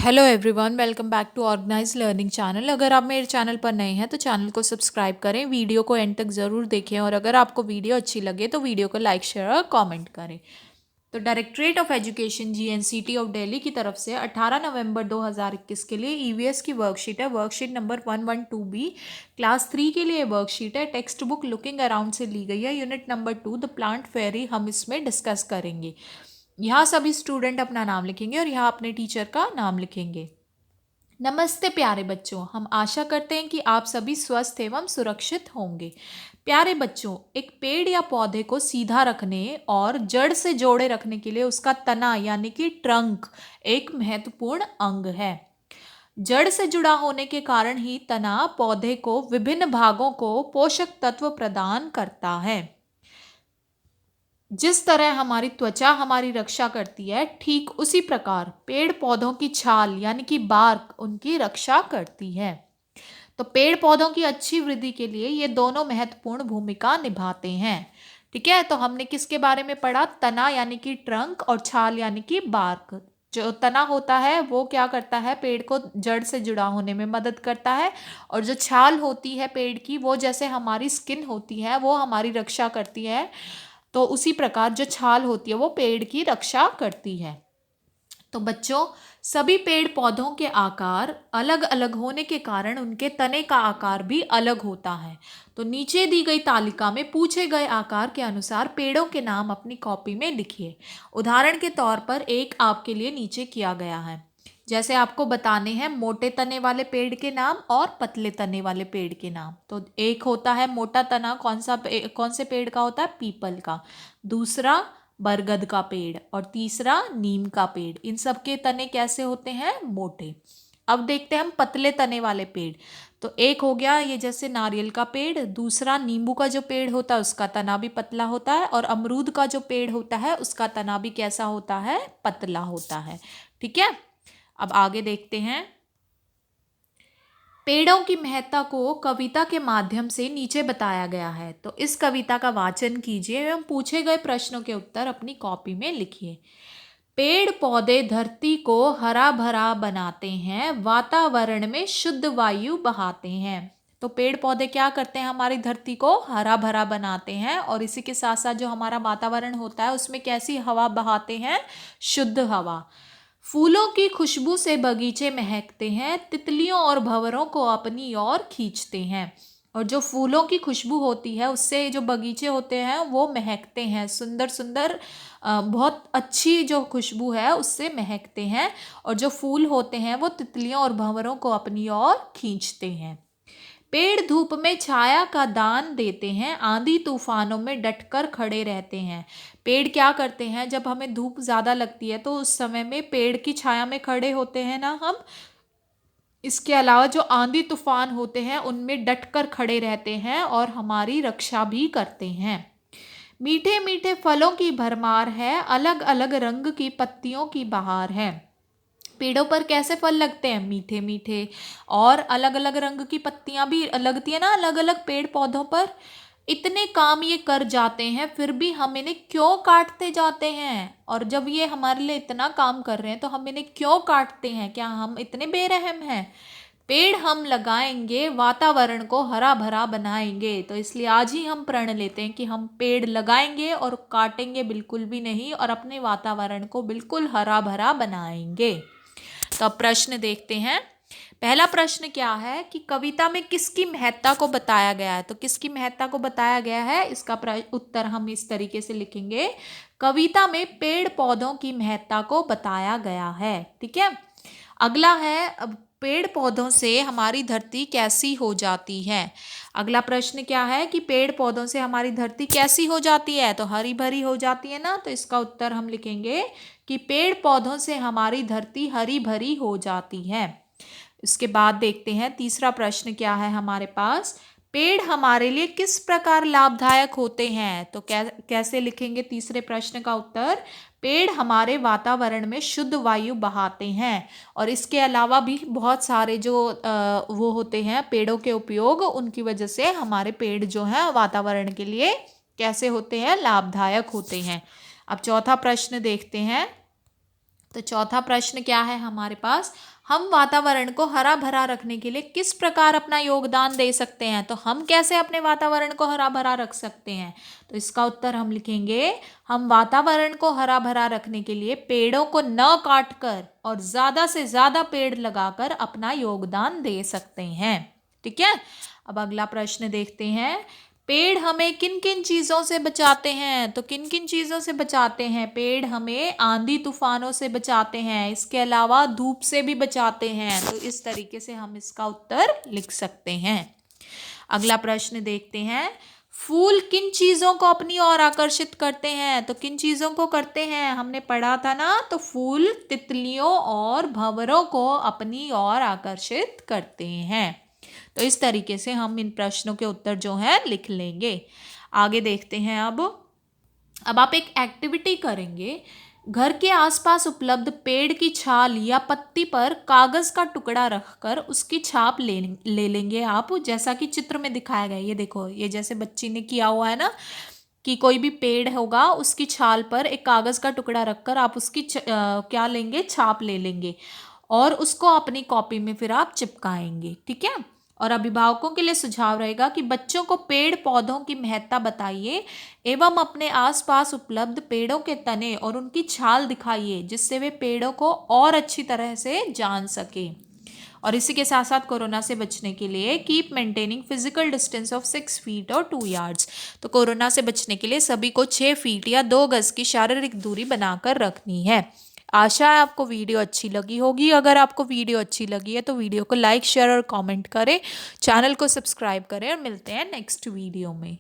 Hello everyone, welcome back to organise learning channel. अगर आप मेरे चैनल पर नए हैं तो चैनल को सब्सक्राइब करें, वीडियो को एंड तक ज़रूर देखें और अगर आपको वीडियो अच्छी लगे तो वीडियो को लाइक शेयर और कमेंट करें। तो directorate of education GNCT of Delhi की तरफ से 18 नवंबर 2021 के लिए ईवीएस की वर्कशीट है, वर्कशीट नंबर 112B। क्लास 3 के लिए वर्कशीट है, टेक्स्ट बुक लुकिंग अराउंड से ली गई है, unit number 2 the plant fairy हम इसमें डिस्कस करेंगे। यहाँ सभी स्टूडेंट अपना नाम लिखेंगे और यहाँ अपने टीचर का नाम लिखेंगे। नमस्ते प्यारे बच्चों, हम आशा करते हैं कि आप सभी स्वस्थ एवं सुरक्षित होंगे। प्यारे बच्चों, एक पेड़ या पौधे को सीधा रखने और जड़ से जोड़े रखने के लिए उसका तना यानी कि ट्रंक एक महत्वपूर्ण अंग है। जड़ से जुड़ा होने के कारण ही तना पौधे को विभिन्न भागों को पोषक तत्व प्रदान करता है। जिस तरह हमारी त्वचा हमारी रक्षा करती है, ठीक उसी प्रकार पेड़ पौधों की छाल यानी कि बार्क उनकी रक्षा करती है। तो पेड़ पौधों की अच्छी वृद्धि के लिए ये दोनों महत्वपूर्ण भूमिका निभाते हैं। ठीक है, तो हमने किसके बारे में पढ़ा? तना यानी कि ट्रंक और छाल यानी कि बार्क। जो तना होता है वो क्या करता है? पेड़ को जड़ से जुड़ा होने में मदद करता है, और जो छाल होती है पेड़ की, वो जैसे हमारी स्किन होती है वो हमारी रक्षा करती है, तो उसी प्रकार जो छाल होती है वो पेड़ की रक्षा करती है। तो बच्चों, सभी पेड़ पौधों के आकार अलग अलग होने के कारण उनके तने का आकार भी अलग होता है। तो नीचे दी गई तालिका में पूछे गए आकार के अनुसार पेड़ों के नाम अपनी कॉपी में लिखिए। उदाहरण के तौर पर एक आपके लिए नीचे किया गया है। जैसे आपको बताने हैं मोटे तने वाले पेड़ के नाम और पतले तने वाले पेड़ के नाम। तो एक होता है मोटा तना, कौन से पेड़ का होता है? पीपल का। दूसरा बरगद का पेड़ और तीसरा नीम का पेड़। इन सब के तने कैसे होते हैं? मोटे। अब देखते हैं हम पतले तने वाले पेड़। तो एक हो गया ये जैसे नारियल का पेड़, दूसरा नींबू का जो पेड़ होता है उसका तना भी पतला होता है, और अमरूद का जो पेड़ होता है उसका तना भी कैसा होता है? पतला होता है। ठीक है, अब आगे देखते हैं। पेड़ों की महत्ता को कविता के माध्यम से नीचे बताया गया है। तो इस कविता का वाचन कीजिए एवं पूछे गए प्रश्नों के उत्तर अपनी कॉपी में लिखिए। पेड़ पौधे धरती को हरा भरा बनाते हैं, वातावरण में शुद्ध वायु बहाते हैं। तो पेड़ पौधे क्या करते हैं? हमारी धरती को हरा भरा बनाते हैं, और इसी के साथ साथ जो हमारा वातावरण होता है उसमें कैसी हवा बहाते हैं? शुद्ध हवा। फूलों की खुशबू से बगीचे महकते हैं, तितलियों और भंवरों को अपनी ओर खींचते हैं। और जो फूलों की खुशबू होती है उससे जो बगीचे होते हैं वो महकते हैं, सुंदर सुंदर, बहुत अच्छी जो खुशबू है उससे महकते हैं। और जो फूल होते हैं वो तितलियों और भंवरों को अपनी ओर खींचते हैं। पेड़ धूप में छाया का दान देते हैं, आंधी तूफानों में डटकर खड़े रहते हैं। पेड़ क्या करते हैं? जब हमें धूप ज़्यादा लगती है तो उस समय में पेड़ की छाया में खड़े होते हैं ना हम। इसके अलावा जो आंधी तूफान होते हैं उनमें डटकर खड़े रहते हैं और हमारी रक्षा भी करते हैं। मीठे मीठे फलों की भरमार है, अलग अलग रंग की पत्तियों की बहार है। पेड़ों पर कैसे फल लगते हैं? मीठे मीठे, और अलग अलग रंग की पत्तियां भी लगती है ना अलग अलग पेड़ पौधों पर। इतने काम ये कर जाते हैं फिर भी हम इन्हें क्यों काटते जाते हैं? और जब ये हमारे लिए इतना काम कर रहे हैं तो हम इन्हें क्यों काटते हैं? क्या हम इतने बेरहम हैं? पेड़ हम लगाएंगे, वातावरण को हरा भरा बनाएंगे। तो इसलिए आज ही हम प्रण लेते हैं कि हम पेड़ लगाएंगे और काटेंगे बिल्कुल भी नहीं, और अपने वातावरण को बिल्कुल हरा भरा बनाएंगे। तो अब प्रश्न देखते हैं। पहला प्रश्न क्या है कि कविता में किसकी महत्ता को बताया गया है? तो किसकी महत्ता को बताया गया है, इसका उत्तर हम इस तरीके से लिखेंगे। कविता में पेड़ पौधों की महत्ता को बताया गया है। ठीक है, अगला है अब पेड़ पौधों से हमारी धरती कैसी हो जाती है। अगला प्रश्न क्या है कि पेड़ पौधों से हमारी धरती कैसी हो जाती है? तो हरी भरी हो जाती है ना। तो इसका उत्तर हम लिखेंगे कि पेड़ पौधों से हमारी धरती हरी भरी हो जाती है। इसके बाद देखते हैं तीसरा प्रश्न क्या है हमारे पास। पेड़ हमारे लिए किस प्रकार लाभदायक होते हैं? तो कैसे लिखेंगे तीसरे प्रश्न का उत्तर? पेड़ हमारे वातावरण में शुद्ध वायु बहाते हैं, और इसके अलावा भी बहुत सारे जो वो होते हैं पेड़ों के उपयोग, उनकी वजह से हमारे पेड़ जो हैं वातावरण के लिए कैसे होते हैं? लाभदायक होते हैं। अब चौथा प्रश्न देखते हैं। तो चौथा प्रश्न क्या है हमारे पास, हम वातावरण को हरा भरा रखने के लिए किस प्रकार अपना योगदान दे सकते हैं। तो हम कैसे अपने वातावरण को हरा भरा रख सकते हैं, तो इसका उत्तर हम लिखेंगे, हम वातावरण को हरा भरा रखने के लिए पेड़ों को न काट कर और ज़्यादा से ज़्यादा पेड़ लगाकर अपना योगदान दे सकते हैं। ठीक है, अब अगला प्रश्न देखते हैं, पेड़ हमें किन किन चीज़ों से बचाते हैं। तो किन किन चीज़ों से बचाते हैं, पेड़ हमें आंधी तूफानों से बचाते हैं, इसके अलावा धूप से भी बचाते हैं। तो इस तरीके से हम इसका उत्तर लिख सकते हैं। अगला प्रश्न देखते हैं, फूल किन चीज़ों को अपनी ओर आकर्षित करते हैं। तो किन चीज़ों को करते हैं, हमने पढ़ा था ना, तो फूल तितलियों और भंवरों को अपनी ओर आकर्षित करते हैं। तो इस तरीके से हम इन प्रश्नों के उत्तर जो है लिख लेंगे। आगे देखते हैं, अब आप एक एक्टिविटी करेंगे, घर के आसपास उपलब्ध पेड़ की छाल या पत्ती पर कागज का टुकड़ा रखकर उसकी छाप ले लेंगे आप, जैसा कि चित्र में दिखाया गया है। ये देखो, ये जैसे बच्ची ने किया हुआ है ना, कि कोई भी पेड़ होगा उसकी छाल पर एक कागज का टुकड़ा रखकर आप उसकी क्या लेंगे, छाप ले लेंगे और उसको अपनी कॉपी में फिर आप चिपकाएंगे। ठीक है, और अभिभावकों के लिए सुझाव रहेगा कि बच्चों को पेड़ पौधों की महत्ता बताइए एवं अपने आसपास उपलब्ध पेड़ों के तने और उनकी छाल दिखाइए, जिससे वे पेड़ों को और अच्छी तरह से जान सके। और इसी के साथ साथ कोरोना से बचने के लिए keep maintaining physical distance of 6 feet और 2 यार्ड्स। तो कोरोना से बचने के लिए सभी को 6 फीट या 2 गज की शारीरिक दूरी बनाकर रखनी है। आशा है आपको वीडियो अच्छी लगी होगी। अगर आपको वीडियो अच्छी लगी है तो वीडियो को लाइक, शेयर और कमेंट करें, चैनल को सब्सक्राइब करें और मिलते हैं नेक्स्ट वीडियो में।